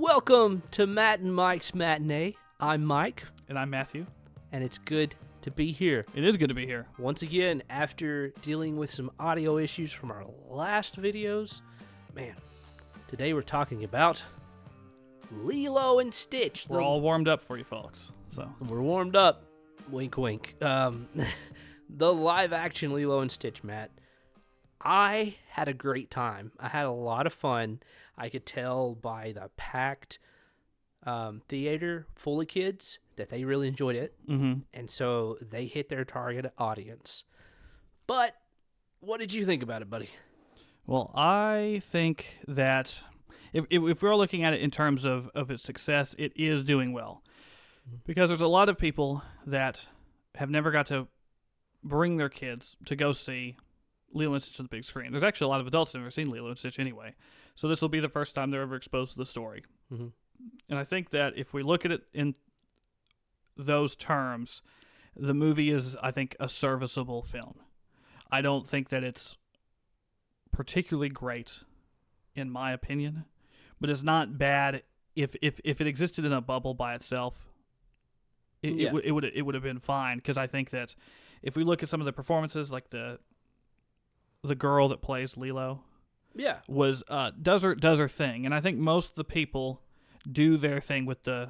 Welcome to Matt and Mike's Matinee. I'm Mike, And I'm Matthew. and it's good to be here. It is good to be here. Once again, after dealing with some audio issues from our last videos, man, today we're talking about Lilo and Stitch. We're all warmed up for you folks. So We're warmed up. Wink, wink. The live-action Lilo and Stitch, Matt. I had a great time. I had a lot of fun. I could tell by the packed theater full of kids that they really enjoyed it. Mm-hmm. And so they hit their target audience. But what did you think about it, buddy? Well, I think that if we're looking at it in terms of its success, it is doing well. Because there's a lot of people that have never got to bring their kids to go see Lilo and Stitch on the big screen. There's actually a lot of adults that have never seen Lilo and Stitch anyway. So this will be the first time they're ever exposed to the story. Mm-hmm. And I think that if we look at it in those terms, the movie is, I think, a serviceable film. I don't think that it's particularly great, in my opinion, but it's not bad. If it existed in a bubble by itself, it would have been fine. Because I think that if we look at some of the performances, like the girl that plays Lilo, does her thing, and I think most of the people do their thing with the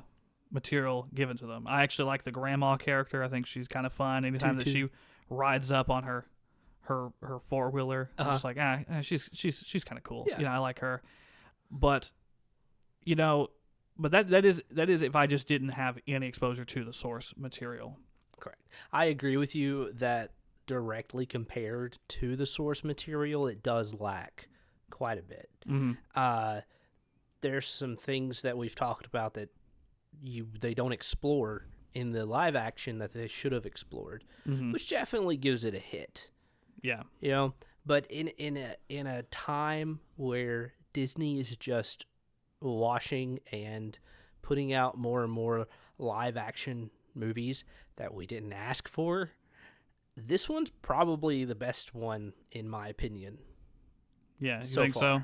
material given to them. I actually like the grandma character. I think she's kind of fun. Anytime that she rides up on her four-wheeler, I'm just like, she's kind of cool. Yeah. I like her. But that is if I just didn't have any exposure to the source material. Correct. I agree with you that directly compared to the source material, it does lack quite a bit. Mm-hmm. There's some things that we've talked about that they don't explore in the live action that they should have explored, Mm-hmm. which definitely gives it a hit. Yeah. But in a time where Disney is just washing and putting out more and more live action movies that we didn't ask for, this one's probably the best one in my opinion. Yeah, you so think far. so?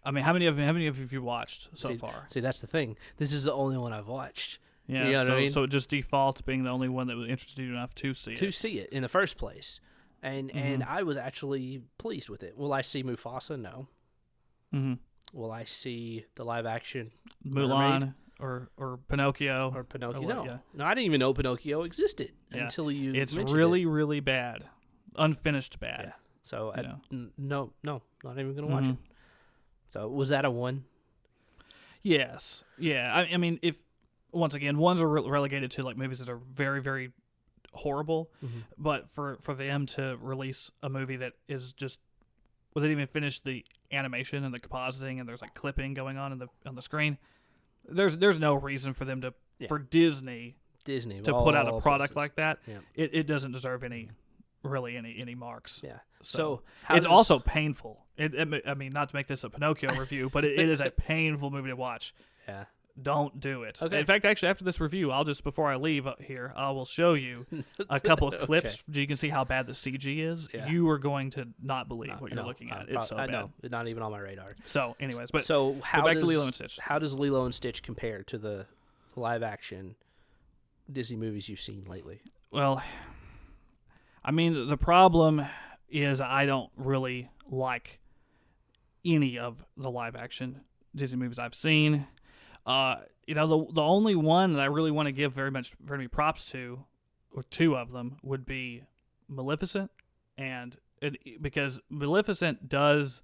I mean, how many of you watched so far? See, that's the thing. This is the only one I've watched. Yeah, You know what I mean? So it just defaults being the only one that was interested you enough to see it. To see it in the first place. And I was actually pleased with it. Will I see Mufasa? No. Mm-hmm. Will I see the live action Mulan or Pinocchio? or Pinocchio? what, No. yeah. No, I didn't even know Pinocchio existed Yeah. until you It's mentioned really, it. really bad. Unfinished bad. Yeah. So, know. no, not even going to watch Mhm. it. So, was that a 1? Yes. Yeah. I mean, if once again, ones are relegated to like movies that are very, very horrible. Mm-hmm. But for them to release a movie that is just, well, they didn't even finish the animation and the compositing, and there's like clipping going on the screen. There's no reason for them to for Disney to put out a product like that. Yeah. It doesn't deserve any marks. Yeah. So how it's does- also painful. I mean, not to make this a Pinocchio review, but it is a painful movie to watch. Yeah. Don't do it. Okay. In fact, actually, after this review, before I leave here, I will show you a couple of clips so you can see how bad the CG is. Yeah. You are going to not believe what you're looking at. It's so bad. No, not even on my radar. So, anyways, but So how back does to Lilo and Stitch. How does Lilo and Stitch compare to the live action Disney movies you've seen lately? Well, I mean, the problem is I don't really like any of the live action Disney movies I've seen. The only one that I really want to give very many props to, or two of them, would be Maleficent, because Maleficent does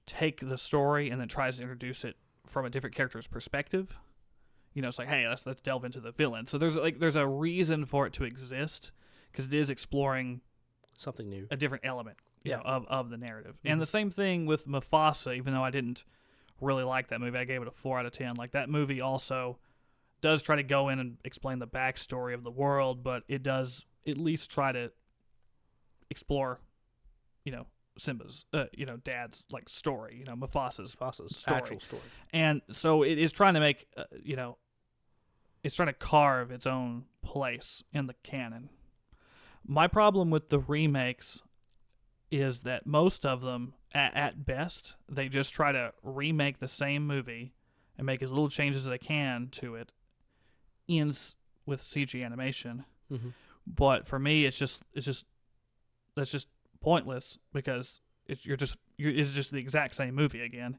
take the story and then tries to introduce it from a different character's perspective. It's like, hey, let's delve into the villain. So there's a reason for it to exist, because it is exploring Something new. a different element of the narrative. Mm-hmm. And the same thing with Mufasa, even though I didn't really like that movie. I gave it a 4 out of 10. Like, that movie also does try to go in and explain the backstory of the world, but it does at least try to explore, Simba's, dad's like story, Mufasa's story. Actual story. And so it is trying to make, it's trying to carve its own place in the canon. My problem with the remakes is that most of them, at best, they just try to remake the same movie and make as little changes as they can to it ends with CG animation. Mm-hmm. But for me, it's just that's just pointless because it's just the exact same movie again.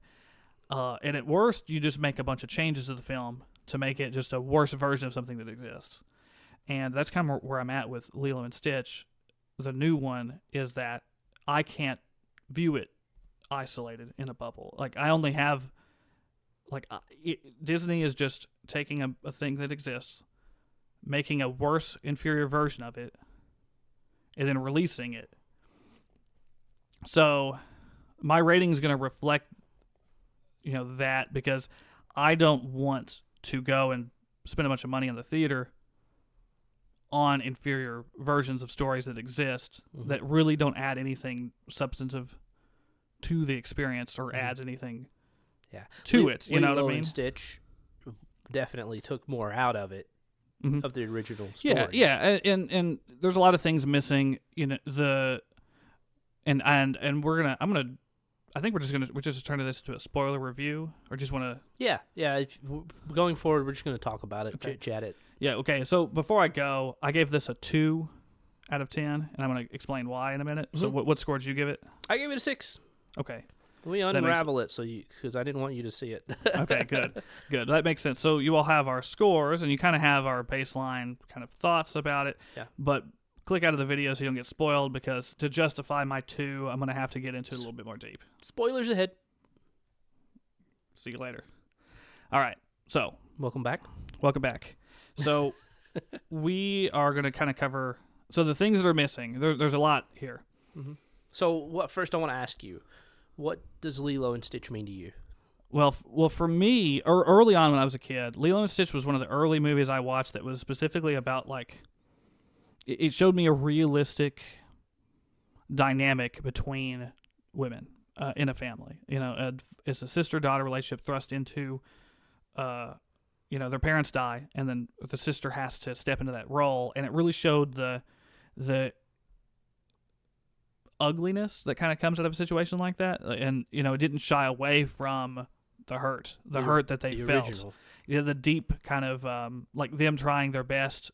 And at worst, you just make a bunch of changes to the film to make it just a worse version of something that exists. And that's kind of where I'm at with Lilo and Stitch. The new one is that I can't view it isolated in a bubble. Like, I only have, like, Disney is just taking a thing that exists, making a worse, inferior version of it, and then releasing it. So my rating is going to reflect, that, because I don't want to go and spend a bunch of money on the theater on inferior versions of stories that exist that really don't add anything substantive to the experience or adds anything to it. You know what I mean? Lilo and Stitch definitely took more out of it, of the original story. Yeah, and there's a lot of things missing. And I think we're just turning this into a spoiler review, or just want to. Yeah. Going forward, we're just going to talk about it, Okay. chat it. Yeah. Okay. So before I go, I gave this a 2 out of 10, and I'm going to explain why in a minute. So what score did you give it? I gave it a 6. Okay. We unravel it because I didn't want you to see it. Okay, good. That makes sense. So you all have our scores, and you kind of have our baseline kind of thoughts about it. Yeah. But click out of the video so you don't get spoiled, because to justify my 2, I'm going to have to get into it a little bit more deep. Spoilers ahead. See you later. All right. So Welcome back. So we are going to kind of cover. So the things that are missing. There's a lot here. Mm-hmm. So first I want to ask you, what does Lilo and Stitch mean to you? Well, for me, early on when I was a kid, Lilo and Stitch was one of the early movies I watched that was specifically about, like, it showed me a realistic dynamic between women in a family. It's a sister-daughter relationship thrust into, their parents die, and then the sister has to step into that role, and it really showed the ugliness that kind of comes out of a situation like that, and it didn't shy away from the hurt that they felt. Original. The deep kind of like them trying their best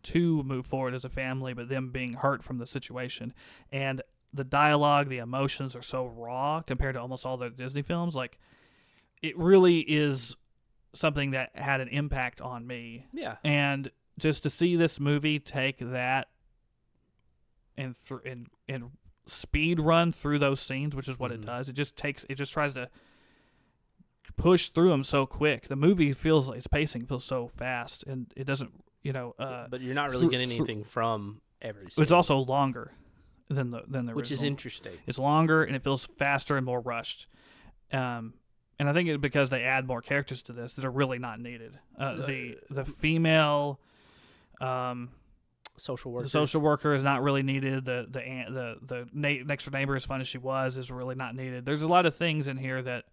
to move forward as a family, but them being hurt from the situation. And the dialogue, the emotions are so raw compared to almost all the Disney films. Like, it really is something that had an impact on me. Yeah. And just to see this movie take that and speed run through those scenes, which is what it does. It just tries to push through them so quick. The movie its pacing feels so fast, and it doesn't, but you're not really getting anything from every scene. It's also longer than the original, which is interesting. It's longer, and it feels faster and more rushed. And I think it's because they add more characters to this that are really not needed. The female social worker. The social worker is not really needed. The next door neighbor, as fun as she was, is really not needed. There's a lot of things in here that,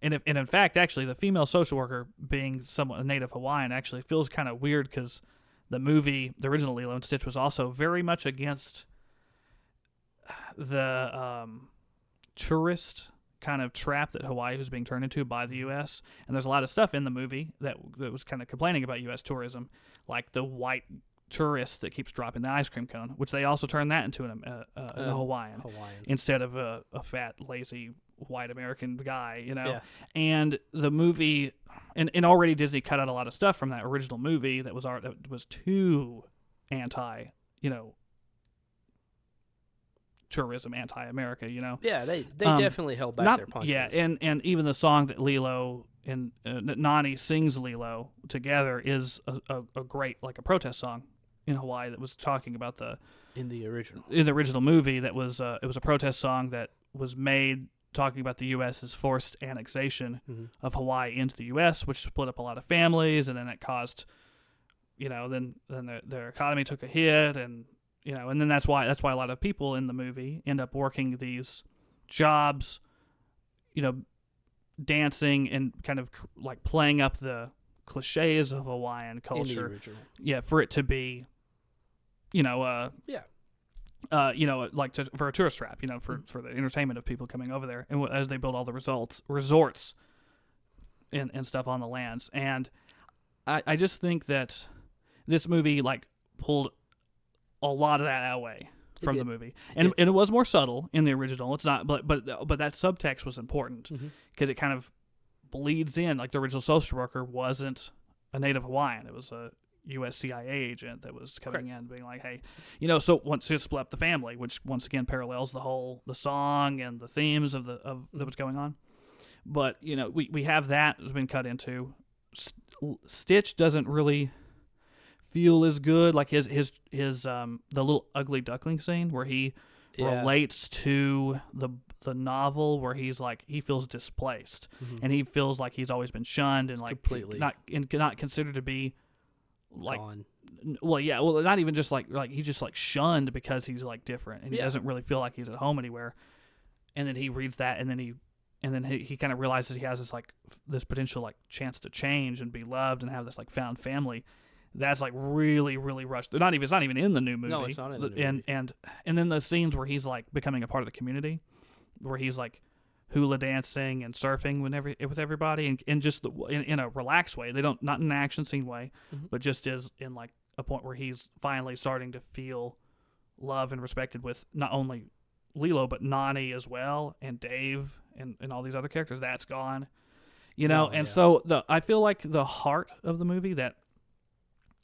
and in fact, actually, the female social worker being somewhat a native Hawaiian actually feels kind of weird, because the original Lilo and Stitch, was also very much against the tourist kind of trap that Hawaii was being turned into by the U.S. And there's a lot of stuff in the movie that was kind of complaining about U.S. tourism, like the white tourist that keeps dropping the ice cream cone, which they also turned that into a Hawaiian instead of a fat, lazy white American guy, Yeah. And the movie, and already Disney cut out a lot of stuff from that original movie that was too anti, tourism, anti-America, Yeah, they definitely held back their punches. Yeah, and even the song that Lilo and Nani sings Lilo together is a great, like, a protest song in Hawaii that was talking about in the original movie. That was it was a protest song that was made talking about the U.S.'s forced annexation of Hawaii into the U.S., which split up a lot of families, and then it caused, then their economy took a hit, and and then that's why a lot of people in the movie end up working these jobs, dancing and kind of like playing up the cliches of Hawaiian culture. In the original. Yeah, for it to be, for a tourist trap, for the entertainment of people coming over there, and as they build all the resorts, and stuff on the lands. And I just think that this movie like pulled a lot of that away from the movie, and it was more subtle in the original. It's not, but that subtext was important because it kind of bleeds in. Like the original social worker wasn't a Native Hawaiian; it was a U.S. CIA agent that was coming in, being like, "Hey, So once it split up the family, which once again parallels the song and the themes of that was going on. But we have that has been cut into. Stitch doesn't really feel as good, like his the little ugly duckling scene where he relates to the novel, where he's like he feels displaced and he feels like he's always been shunned and like completely not considered to be like gone. Not even just like he's just like shunned because he's like different and he doesn't really feel like he's at home anywhere. And then he reads that and then he kind of realizes he has this potential like chance to change and be loved and have this like found family. That's like really, really rushed. It's not even in the new movie. No, it's not in the new movie. And then the scenes where he's like becoming a part of the community, where he's like hula dancing and surfing with everybody, and just in a relaxed way. They don't, not in an action scene way, but just is in like a point where he's finally starting to feel love and respected with not only Lilo but Nani as well, and Dave and all these other characters. That's gone, So I feel like the heart of the movie, that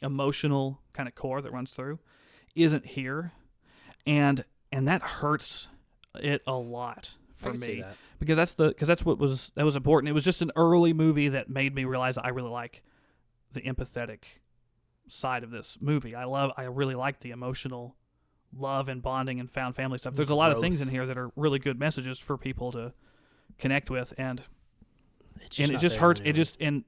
emotional kind of core that runs through, isn't here, and that hurts it a lot for me, because that's what was important. It was just an early movie that made me realize that I really like the empathetic side of this movie. I really like the emotional love and bonding and found family stuff. There's a lot of things in here that are really good messages for people to connect with, and it just hurts. And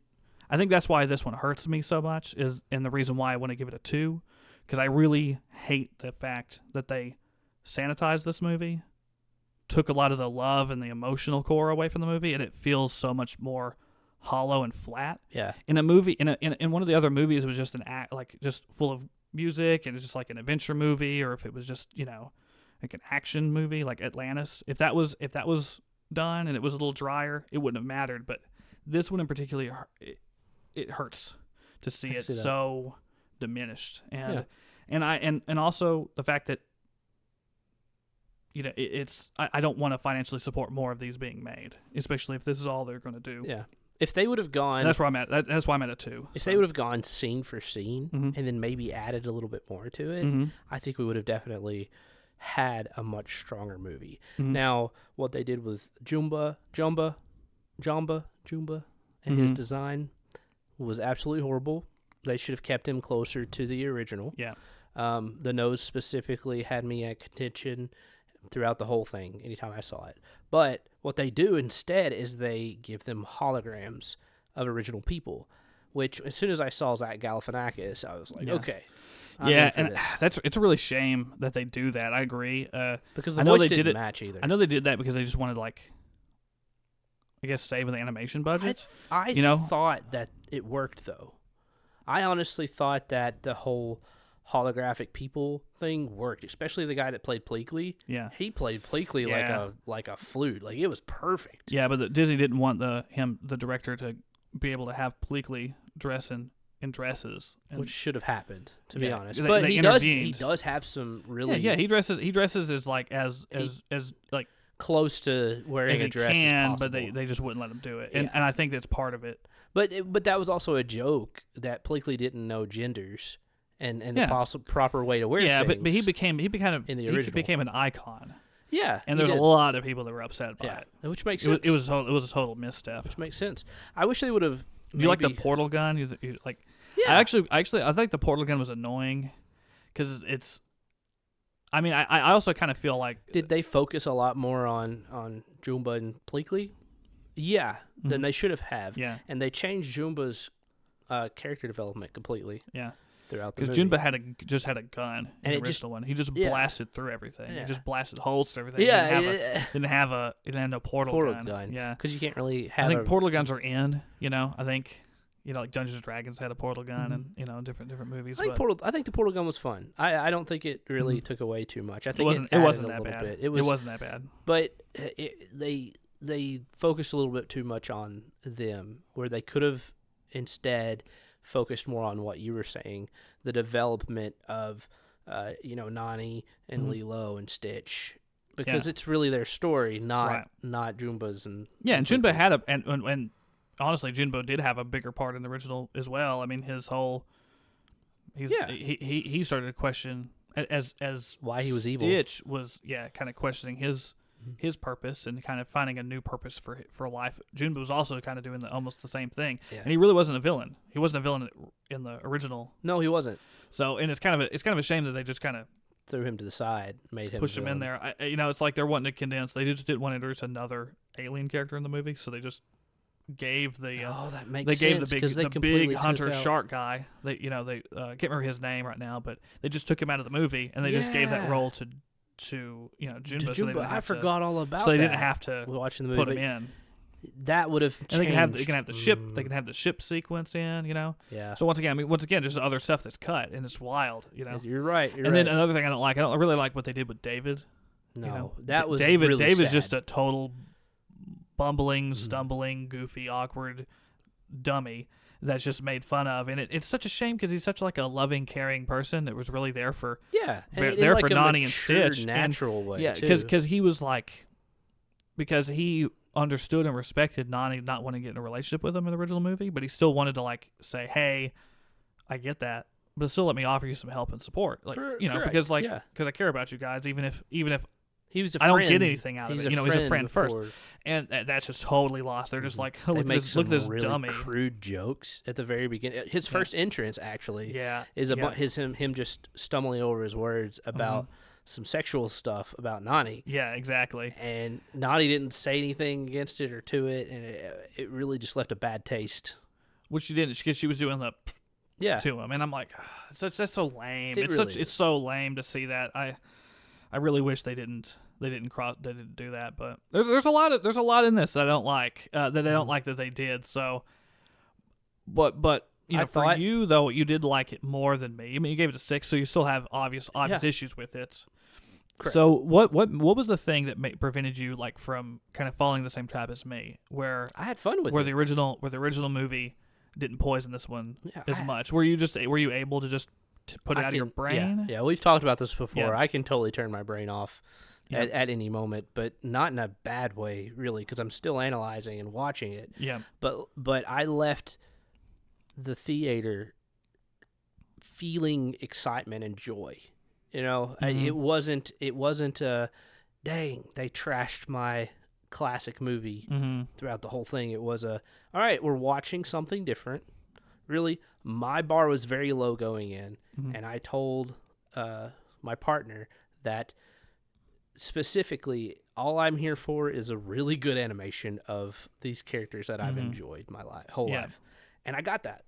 I think that's why this one hurts me so much, and the reason why I want to give it a 2, because I really hate the fact that they sanitized this movie, took a lot of the love and the emotional core away from the movie, and it feels so much more hollow and flat. Yeah. In a movie, in one of the other movies, it was just an act, like just full of music, and it's just like an adventure movie, or if it was just like an action movie like Atlantis. If that was done and it was a little drier, it wouldn't have mattered. But this one in particular, it hurts to see it so diminished, and also the fact that I don't want to financially support more of these being made, especially if this is all they're going to do. Yeah. If they would have gone... That's where I'm at. That's why I'm at a 2. If they would have gone scene for scene and then maybe added a little bit more to it, I think we would have definitely had a much stronger movie. Now, what they did with Jumba, and his design was absolutely horrible. They should have kept him closer to the original. Yeah. The nose specifically had me at contention throughout the whole thing anytime I saw it. But what they do instead is they give them holograms of original people, which as soon as I saw Zach Galifianakis, I was like, okay. I'm in for this. It's a really shame that they do that. I agree. Because the voice didn't match either. I know they did that because they just wanted, like, I guess, save the animation budget. I thought that it worked, though. I honestly thought that the whole holographic people thing worked, especially the guy that played Pleakley. Yeah, he played Pleakley like a flute. Like, it was perfect. Yeah, but Disney didn't want the director to be able to have Pleakley dress in dresses, which should have happened, to be honest. But he does have some really he dresses as like as like close to wearing a dress as possible. But they just wouldn't let him do it, and I think that's part of it. But that was also a joke that Pleakley didn't know genders. And the proper way to wear things. Yeah, but he became in the original. He became an icon. Yeah, and there's a lot of people that were upset by it, which makes sense. It was a total misstep. Which makes sense. I wish they would have. Do you like the portal gun? You like? Yeah. I think the portal gun was annoying because it's. I mean, I also kind of feel like. Did they focus a lot more on Jumba and Pleakley? Yeah, than they should have. Yeah, and they changed Jumba's character development completely. Yeah. Throughout the movie. Because Junba just had a gun in the original one. He just blasted through everything. Yeah. He just blasted holes through everything. Yeah, he didn't have no portal gun. Yeah, because you can't really have. I think portal guns are in. I think like Dungeons and Dragons had a portal gun, and different movies. I think the portal gun was fun. I don't think it really took away too much. I think it wasn't that bad. Bit. It wasn't that bad. But they focused a little bit too much on them, where they could have instead focused more on what you were saying, the development of, Nani and Lilo and Stitch, because it's really their story, not Jumba's and and Junba had and honestly, Junbo did have a bigger part in the original as well. I mean, he started to question as why he was evil. Stitch was kind of questioning his purpose and kind of finding a new purpose for life. Junba was also kind of doing almost the same thing, and he really wasn't a villain. He wasn't a villain in the original. No, he wasn't. So, and it's kind of a shame that they just kind of threw him to the side, made him pushed him in there. It's like they're wanting to condense. They just didn't want to introduce another alien character in the movie, so they just gave the that makes they gave sense, the big hunter shark guy. They can't remember his name right now, but they just took him out of the movie and they just gave that role to Junba. So they didn't have forgot all about. So they that. didn't have to watching the movie, put him in. That would have changed. And they can have the ship. They can have the ship sequence in. Yeah. So once again, just other stuff that's cut and it's wild. You're right. Then another thing I don't really like what they did with David. No, that was David. Really David's sad. just a total bumbling, stumbling, goofy, awkward dummy that's just made fun of, and it's such a shame because he's such like a loving, caring person that was really there for for Nani and Stitch, natural way. Because he was like, because he understood and respected Nani not wanting to get in a relationship with him in the original movie, but he still wanted to like say, hey, I get that, but still let me offer you some help and support, because I care about you guys, even if he was a I friend. don't get anything out of it. He's a friend first. And that's just totally lost. They're just like, oh, look at this really dummy. Crude jokes at the very beginning. His first entrance, actually, is about him just stumbling over his words about some sexual stuff about Nani. Yeah, exactly. And Nani didn't say anything against it or to it, and it really just left a bad taste. Which she didn't, because she was doing the to him. And I'm like, that's so lame. It's so lame to see that. I really wish they didn't do that, but there's a lot in this that I don't like that they did. So, but for you though, you did like it more than me. I mean, you gave it a 6, so you still have obvious issues with it. Correct. So what was the thing that prevented you like from kind of falling the same trap as me, where I had fun with the original movie didn't poison this one as much? Were you able to just to put it out of your brain? Yeah, we've talked about this before. Yeah. I can totally turn my brain off at any moment, but not in a bad way, really, because I'm still analyzing and watching it. Yeah. But I left the theater feeling excitement and joy. It wasn't dang, they trashed my classic movie throughout the whole thing. It was all right, we're watching something different. Really, my bar was very low going in, and I told my partner that specifically all I'm here for is a really good animation of these characters that I've enjoyed my whole life. And I got that.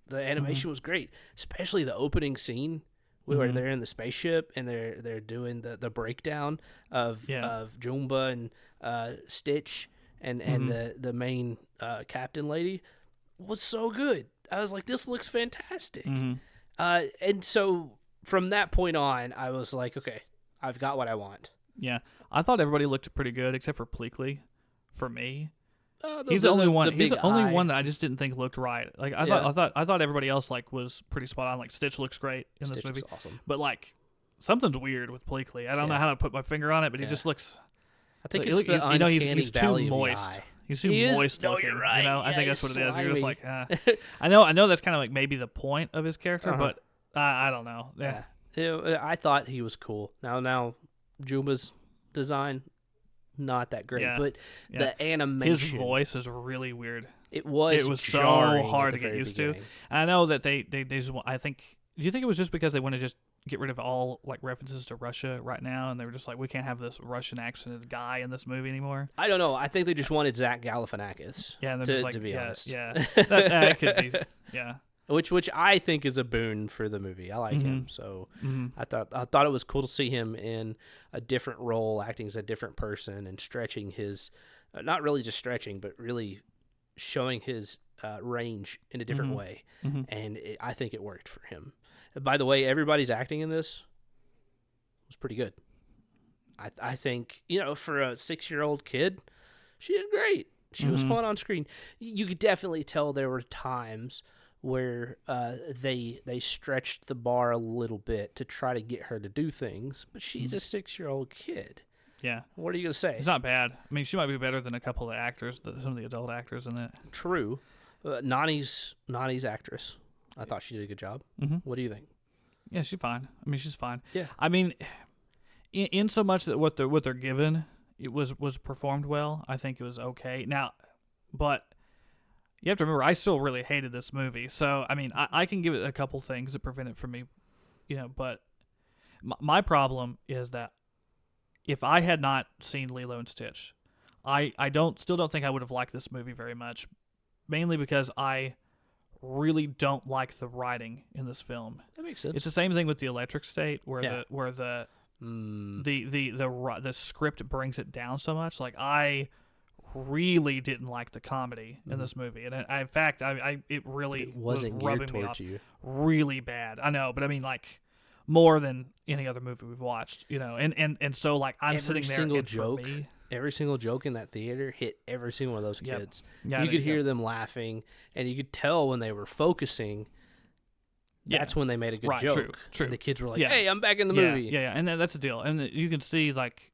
The animation was great, especially the opening scene where they're in the spaceship and they're doing the breakdown of Jumba and Stitch and the main captain lady was so good. I was like, this looks fantastic. And so from that point on, I was like, okay, I've got what I want. Yeah. I thought everybody looked pretty good except for Pleakley for me. He's the only one. He's the only one that I just didn't think looked right. Like I thought everybody else like was pretty spot on. Like Stitch looks great in this movie. Awesome. But like something's weird with Pleakley. I don't know how to put my finger on it, but he just looks. I think it's the uncanny he's too valley moist. of the eye. He's too moist looking. You're right. I think that's what it is. Slimy. You're just like, I know that's kind of like maybe the point of his character, but I don't know. Yeah. I thought he was cool. Now Jumba's design, not that great, but the animation. His voice is really weird. It was so hard to get used to. I know that they just, I think. Do you think it was just because they want to just get rid of all like references to Russia right now, and they were just like, we can't have this Russian accented guy in this movie anymore? I don't know. I think they just wanted Zach Galifianakis. Yeah, and they're just like, to be honest. Yeah, that could be. Yeah. Which I think is a boon for the movie. I like him, so I thought it was cool to see him in a different role, acting as a different person, and stretching his, not really just stretching, but really showing his range in a different way, and I think it worked for him. By the way, everybody's acting in this was pretty good. I think for a 6-year-old kid, She did great. She was fun on screen. You could definitely tell there were times where they stretched the bar a little bit to try to get her to do things, but she's a 6-year-old kid. Yeah. What are you gonna say? It's not bad. I mean, she might be better than a couple of the actors, some of the adult actors in it. True. Nani's actress. I thought she did a good job. What do you think? Yeah, she's fine. I mean, she's fine. Yeah. I mean, in so much that what they're given, it was performed well. I think it was okay. Now, but you have to remember, I still really hated this movie. So, I mean, I can give it a couple things that prevent it from me, but my problem is that if I had not seen Lilo and Stitch, I still don't think I would have liked this movie very much, mainly because I really don't like the writing in this film. That makes sense. It's the same thing with the Electric State, where Yeah. the script brings it down so much. Like, I really didn't like the comedy in this movie, and in fact, it really It wasn't was geared rubbing me towards off you. really bad. I know, but I mean, like, more than any other movie we've watched, and so, like, I'm Every sitting there, single and for joke. me, Every single joke in that theater hit every single one of those Yep. kids. Yeah, You there could hear them laughing, and you could tell when they were focusing. That's when they made a good Right, joke. true. And the kids were like, Yeah. "Hey, I'm back in the movie." Yeah, and that's the deal, and you can see, like,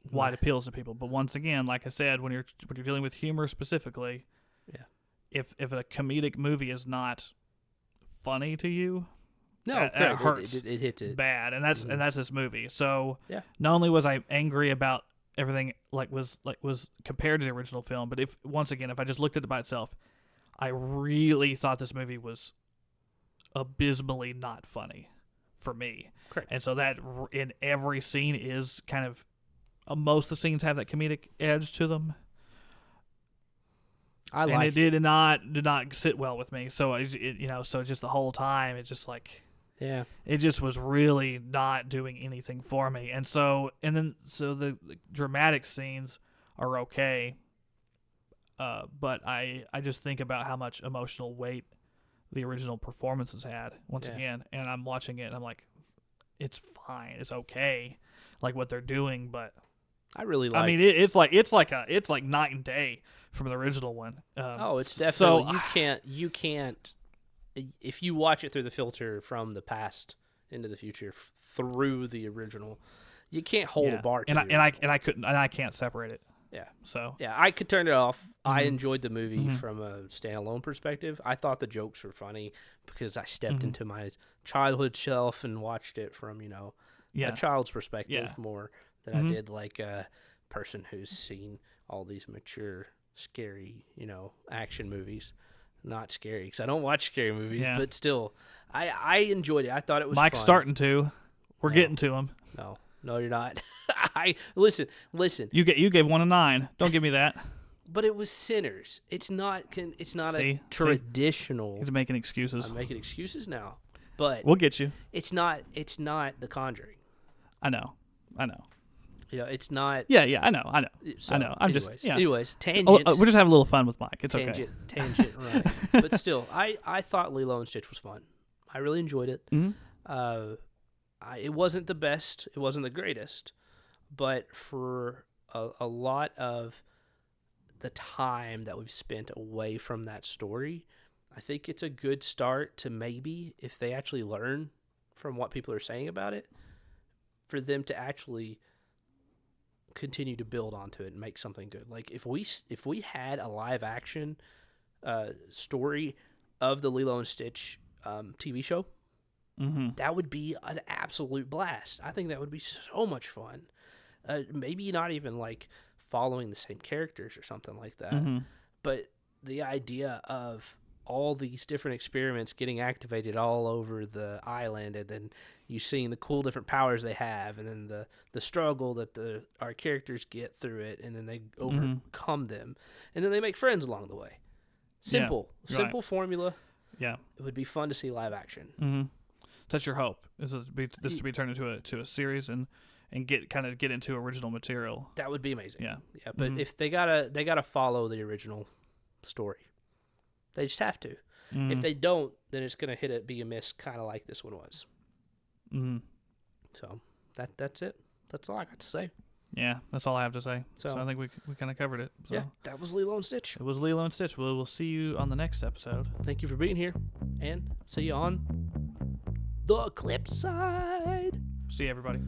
why it appeals to people. But once again, like I said, when you're dealing with humor specifically, Yeah. if a comedic movie is not funny to you, No, that correct. hurts It hits it. bad, and that's this movie. So Yeah. not only was I angry about everything was compared to the original film, but if I just looked at it by itself, I really thought this movie was abysmally not funny for me. Correct. And so that in every scene is kind of most of the scenes have that comedic edge to them. And it did not sit well with me. So so just the whole time it's just like, Yeah. it just was really not doing anything for me. And so the dramatic scenes are okay. But I just think about how much emotional weight the original performances had once again, and I'm watching it and I'm like, it's fine, it's okay, like what they're doing, but I really like. I mean, it's like night and day from the original one. It's definitely you can't if you watch it through the filter from the past into the future through the original, you can't hold a bar to I can't separate it. Yeah. So yeah, I could turn it off. I enjoyed the movie from a standalone perspective. I thought the jokes were funny because I stepped into my childhood self and watched it from, a child's perspective more than I did like a person who's seen all these mature, scary, action movies. Not scary because I don't watch scary movies, but still, I enjoyed it. I thought it was Mike's fun. starting to. We're getting to him. No, you're not. Listen. You gave 1 a 9. Don't give me that. But it was Sinners. It's not a traditional. He's making excuses. I'm making excuses now, but we'll get you. It's not The Conjuring. I know. It's not. Yeah. I know. So, I know. Anyways, tangent. We're just having a little fun with Mike. It's okay. Tangent. Right. But still, I thought Lilo and Stitch was fun. I really enjoyed it. It wasn't the best. It wasn't the greatest, but for a lot of the time that we've spent away from that story, I think it's a good start to maybe, if they actually learn from what people are saying about it, for them to actually continue to build onto it and make something good. Like if we had a live action story of the Lilo and Stitch TV show, that would be an absolute blast. I think that would be so much fun. Maybe not even like following the same characters or something like that, but the idea of all these different experiments getting activated all over the island, and then you seeing the cool different powers they have, and then the struggle that our characters get through it, and then they overcome them, and then they make friends along the way. Simple formula. Yeah, it would be fun to see live action. That's your hope, is this to be turned into a series and get into original material. That would be amazing. Yeah. But if they gotta follow the original story, they just have to. If they don't, then it's gonna be a miss, kind of like this one was. So that's it. That's all I got to say. Yeah, that's all I have to say. So So I think we kind of covered it. So yeah, that was Lilo and Stitch. it was Lilo and Stitch. We'll see you on the next episode. Thank you for being here, and see you on the clip side. See you, everybody.